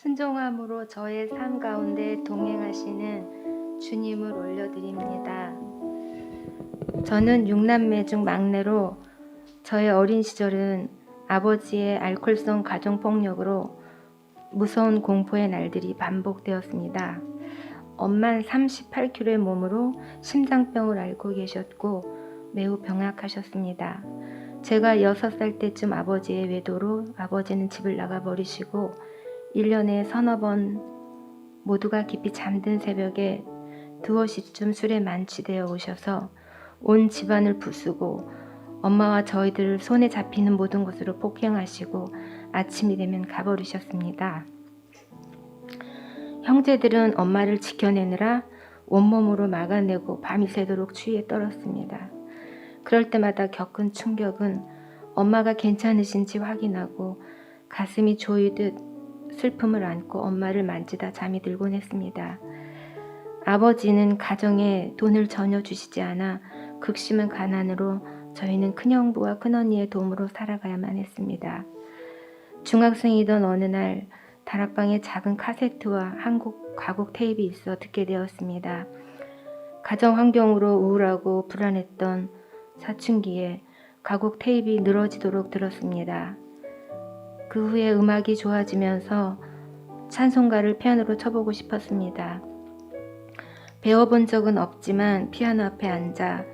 순종함으로 저의 삶 가운데 동행하시는 주님을 올려드립니다. 저는 6남매 중 막내로 저의 어린 시절은 아버지의 알코올성 가정폭력으로 무서운 공포의 날들이 반복되었습니다. 엄만 38kg의 몸으로 심장병을 앓고 계셨고 매우 병약하셨습니다. 제가 6살 때쯤 아버지의 외도로 아버지는 집을 나가버리시고 1년에 서너 번 모두가 깊이 잠든 새벽에 두어 시쯤 술에 만취되어 오셔서 온 집안을 부수고 엄마와 저희들을 손에 잡히는 모든 곳으로 폭행하시고 아침이 되면 가버리셨습니다. 형제들은 엄마를 지켜내느라 온몸으로 막아내고 밤이 새도록 추위에 떨었습니다. 그럴 때마다 겪은 충격은 엄마가 괜찮으신지 확인하고 가슴이 조이듯 슬픔을 안고 엄마를 만지다 잠이 들곤 했습니다. 아버지는 가정에 돈을 전혀 주시지 않아 극심한 가난으로 저희는 큰형부와 큰언니의 도움으로 살아가야만 했습니다. 중학생이던 어느 날 다락방에 작은 카세트와 한국 가곡 테이프가 있어 듣게 되었습니다. 가정 환경으로 우울하고 불안했던 사춘기에 가곡 테이프가 늘어지도록 들었습니다. 그 후에 음악이 좋아지면서 찬송가를 피아노로 쳐보고 싶었습니다. 배워본 적은 없지만 피아노 앞에 앉아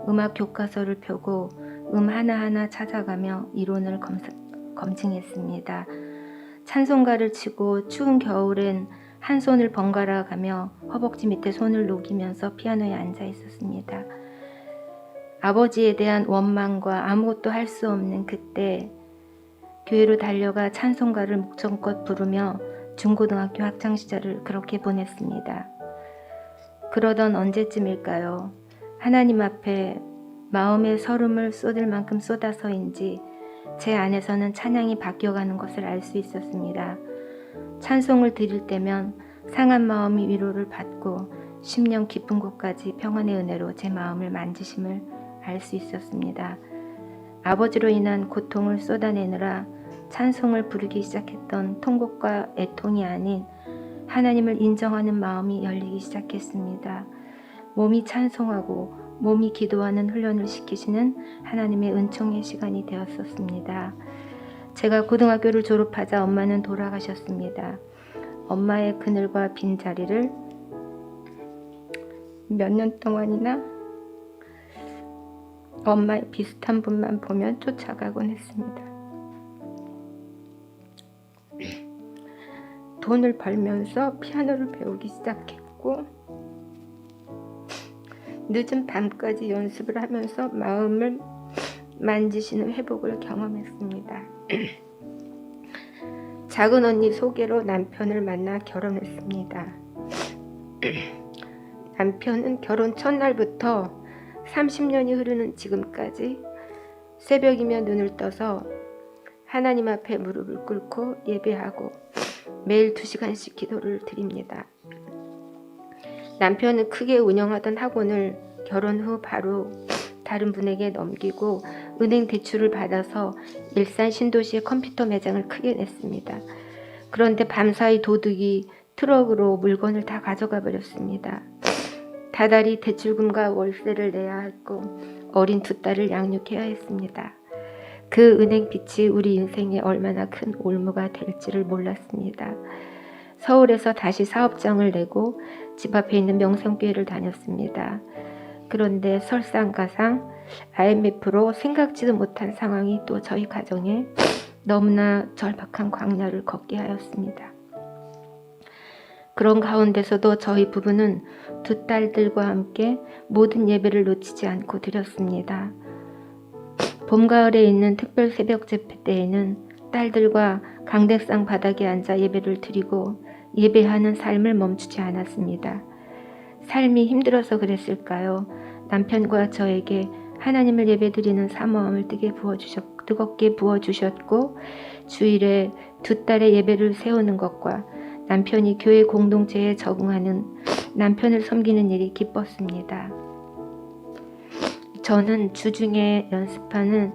음악 교과서를 펴고 하나하나 찾아가며 이론을 검증했습니다. 찬송가를 치고 추운 겨울엔 한 손을 번갈아 가며 허벅지 밑에 손을 녹이면서 피아노에 앉아 있었습니다. 아버지에 대한 원망과 아무것도 할 수 없는 그때 교회로 달려가 찬송가를 목청껏 부르며 중고등학교 학창시절을 그렇게 보냈습니다. 그러던 언제쯤일까요? 하나님 앞에 마음의 설움을 쏟을 만큼 쏟아서인지 제 안에서는 찬양이 바뀌어가는 것을 알 수 있었습니다. 찬송을 드릴 때면 상한 마음이 위로를 받고 심령 깊은 곳까지 평안의 은혜로 제 마음을 만지심을 알 수 있었습니다. 아버지로 인한 고통을 쏟아내느라 찬송을 부르기 시작했던 통곡과 애통이 아닌 하나님을 인정하는 마음이 열리기 시작했습니다. 몸이 찬송하고 몸이 기도하는 훈련을 시키시는 하나님의 은총의 시간이 되었었습니다. 제가 고등학교를 졸업하자 엄마는 돌아가셨습니다. 엄마의 그늘과 빈자리를 몇 년 동안이나 엄마의 비슷한 분만 보면 쫓아가곤 했습니다. 돈을 벌면서 피아노를 배우기 시작했고 늦은 밤까지 연습을 하면서 마음을 만지시는 회복을 경험했습니다. 작은 언니 소개로 남편을 만나 결혼했습니다. 남편은 결혼 첫날부터 30년이 흐르는 지금까지 새벽이면 눈을 떠서 하나님 앞에 무릎을 꿇고 예배하고 매일 2시간씩 기도를 드립니다. 남편은 크게 운영하던 학원을 결혼 후 바로 다른 분에게 넘기고 은행 대출을 받아서 일산 신도시의 컴퓨터 매장을 크게 냈습니다. 그런데 밤사이 도둑이 트럭으로 물건을 다 가져가 버렸습니다. 다달이 대출금과 월세를 내야 했고 어린 2딸을 양육해야 했습니다. 그 은행 빚이 우리 인생에 얼마나 큰 올무가 될지를 몰랐습니다. 서울에서 다시 사업장을 내고 집 앞에 있는 명성교회를 다녔습니다. 그런데 설상가상 IMF로 생각지도 못한 상황이 또 저희 가정에 너무나 절박한 광야를 걷게 하였습니다. 그런 가운데서도 저희 부부는 2딸들과 함께 모든 예배를 놓치지 않고 드렸습니다. 봄, 가을에 있는 특별 새벽 집회 때에는 딸들과 강대상 바닥에 앉아 예배를 드리고 예배하는 삶을 멈추지 않았습니다. 삶이 힘들어서 그랬을까요? 남편과 저에게 하나님을 예배드리는 사모함을 뜨겁게 부어주셨고 주일에 2딸의 예배를 세우는 것과 남편이 교회 공동체에 적응하는 남편을 섬기는 일이 기뻤습니다. 저는 주중에 연습하는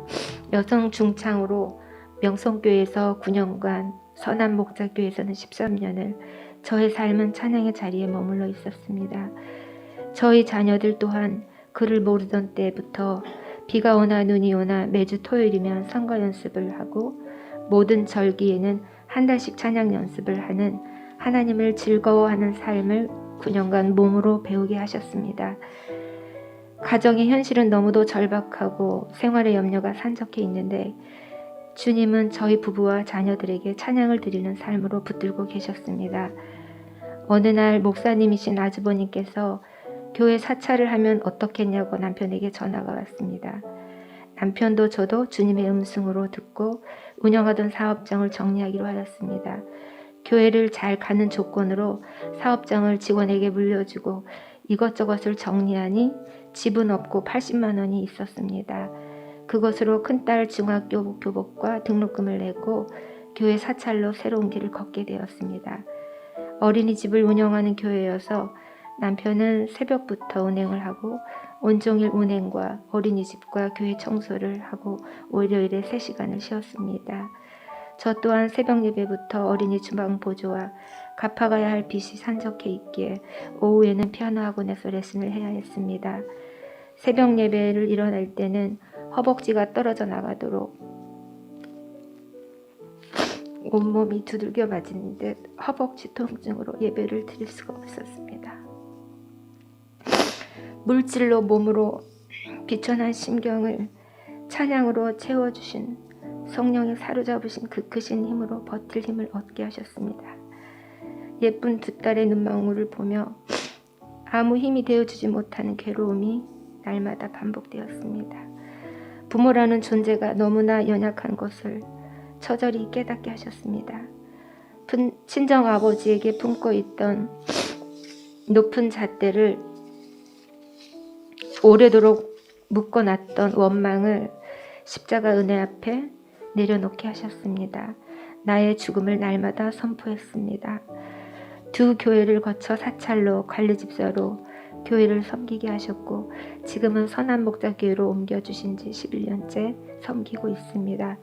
여성 중창으로 명성교회에서 9년간 선한 목자교회에서는 13년을 저의 삶은 찬양의 자리에 머물러 있었습니다. 저희 자녀들 또한 그를 모르던 때부터 비가 오나 눈이 오나 매주 토요일이면 선거 연습을 하고 모든 절기에는 한 달씩 찬양 연습을 하는 하나님을 즐거워하는 삶을 9년간 몸으로 배우게 하셨습니다. 가정의 현실은 너무도 절박하고 생활의 염려가 산적해 있는데 주님은 저희 부부와 자녀들에게 찬양을 드리는 삶으로 붙들고 계셨습니다. 어느 날 목사님이신 아주버님께서 교회 사찰을 하면 어떻겠냐고 남편에게 전화가 왔습니다. 남편도 저도 주님의 음성으로 듣고 운영하던 사업장을 정리하기로 하였습니다. 교회를 잘 가는 조건으로 사업장을 직원에게 물려주고 이것저것을 정리하니 집은 없고 80만 원이 있었습니다. 그것으로 큰딸 중학교 교복과 등록금을 내고 교회 사찰로 새로운 길을 걷게 되었습니다. 어린이집을 운영하는 교회여서 남편은 새벽부터 운행을 하고 온종일 운행과 어린이집과 교회 청소를 하고 월요일에 3시간을 쉬었습니다. 저 또한 새벽 예배부터 어린이 주방 보조와 갚아가야 할 빚이 산적해 있기에 오후에는 피아노 학원에서 레슨을 해야 했습니다. 새벽 예배를 일어날 때는 허벅지가 떨어져 나가도록 온몸이 두들겨 맞은 듯 허벅지 통증으로 예배를 드릴 수가 없었습니다. 물질로 몸으로 비천한 심경을 찬양으로 채워주신 성령이 사로잡으신 그 크신 힘으로 버틸 힘을 얻게 하셨습니다. 예쁜 두 딸의 눈망울을 보며 아무 힘이 되어주지 못하는 괴로움이 날마다 반복되었습니다. 부모라는 존재가 너무나 연약한 것을 처절히 깨닫게 하셨습니다. 친정아버지에게 품고 있던 높은 잣대를 오래도록 묶어놨던 원망을 십자가 은혜 앞에 내려놓게 하셨습니다. 나의 죽음을 날마다 선포했습니다. 두 교회를 거쳐 사찰로 관리집사로 교회를 섬기게 하셨고 지금은 선한 목자교회로 옮겨주신 지 11년째 섬기고 있습니다.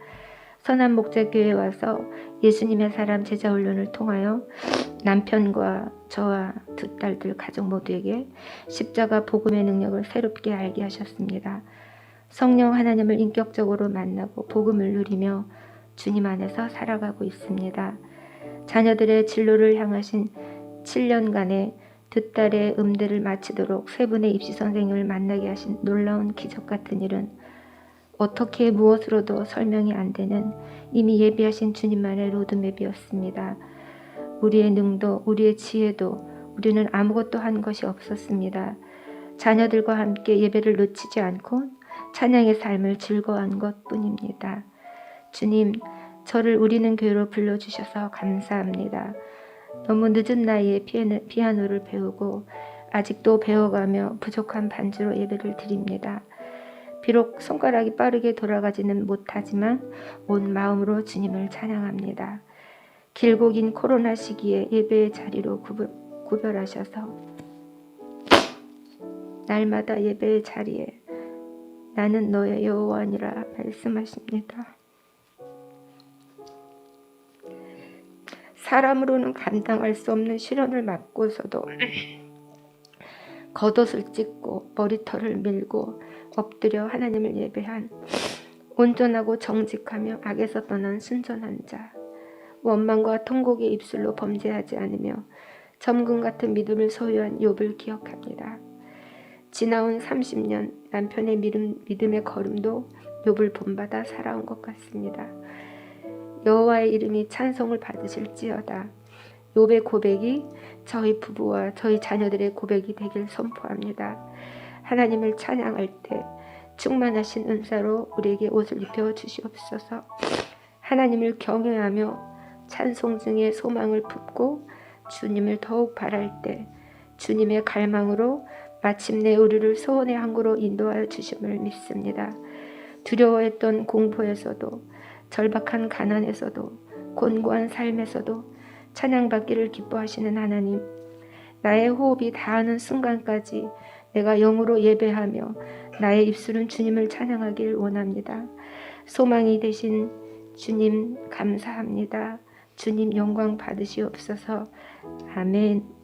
선한 목자교회에 와서 예수님의 사람 제자훈련을 통하여 남편과 저와 두 딸들 가족 모두에게 십자가 복음의 능력을 새롭게 알게 하셨습니다. 성령 하나님을 인격적으로 만나고 복음을 누리며 주님 안에서 살아가고 있습니다. 자녀들의 진로를 향하신 7년간의 두 딸의 음대를 마치도록 세 분의 입시 선생님을 만나게 하신 놀라운 기적 같은 일은 어떻게 무엇으로도 설명이 안 되는 이미 예비하신 주님만의 로드맵이었습니다. 우리의 능도, 우리의 지혜도 우리는 아무것도 한 것이 없었습니다. 자녀들과 함께 예배를 놓치지 않고 찬양의 삶을 즐거워한 것뿐입니다. 주님, 저를 우리는 교회로 불러주셔서 감사합니다. 너무 늦은 나이에 피아노를 배우고 아직도 배워가며 부족한 반주로 예배를 드립니다. 비록 손가락이 빠르게 돌아가지는 못하지만 온 마음으로 주님을 찬양합니다. 길고 긴 코로나 시기에 예배의 자리로 구별하셔서 날마다 예배의 자리에 나는 너의 여호와니라 말씀하십니다. 사람으로는 감당할 수 없는 시련을 맞고서도 겉옷을 찢고 머리털을 밀고 엎드려 하나님을 예배한 온전하고 정직하며 악에서 떠난 순전한 자, 원망과 통곡의 입술로 범죄하지 않으며 점금 같은 믿음을 소유한 욥을 기억합니다. 지나온 30년 남편의 믿음의 걸음도 욥을 본받아 살아온 것 같습니다. 여호와의 이름이 찬송을 받으실지어다. 욥의 고백이 저희 부부와 저희 자녀들의 고백이 되길 선포합니다. 하나님을 찬양할 때 충만하신 은사로 우리에게 옷을 입혀 주시옵소서. 하나님을 경외하며 찬송 중에 소망을 품고 주님을 더욱 바랄 때 주님의 갈망으로 마침내 우리를 소원의 항구로 인도하여 주심을 믿습니다. 두려워했던 공포에서도 절박한 가난에서도 곤고한 삶에서도 찬양받기를 기뻐하시는 하나님, 나의 호흡이 닿는 순간까지 내가 영으로 예배하며 나의 입술은 주님을 찬양하길 원합니다. 소망이 되신 주님 감사합니다. 주님 영광 받으시옵소서. 아멘.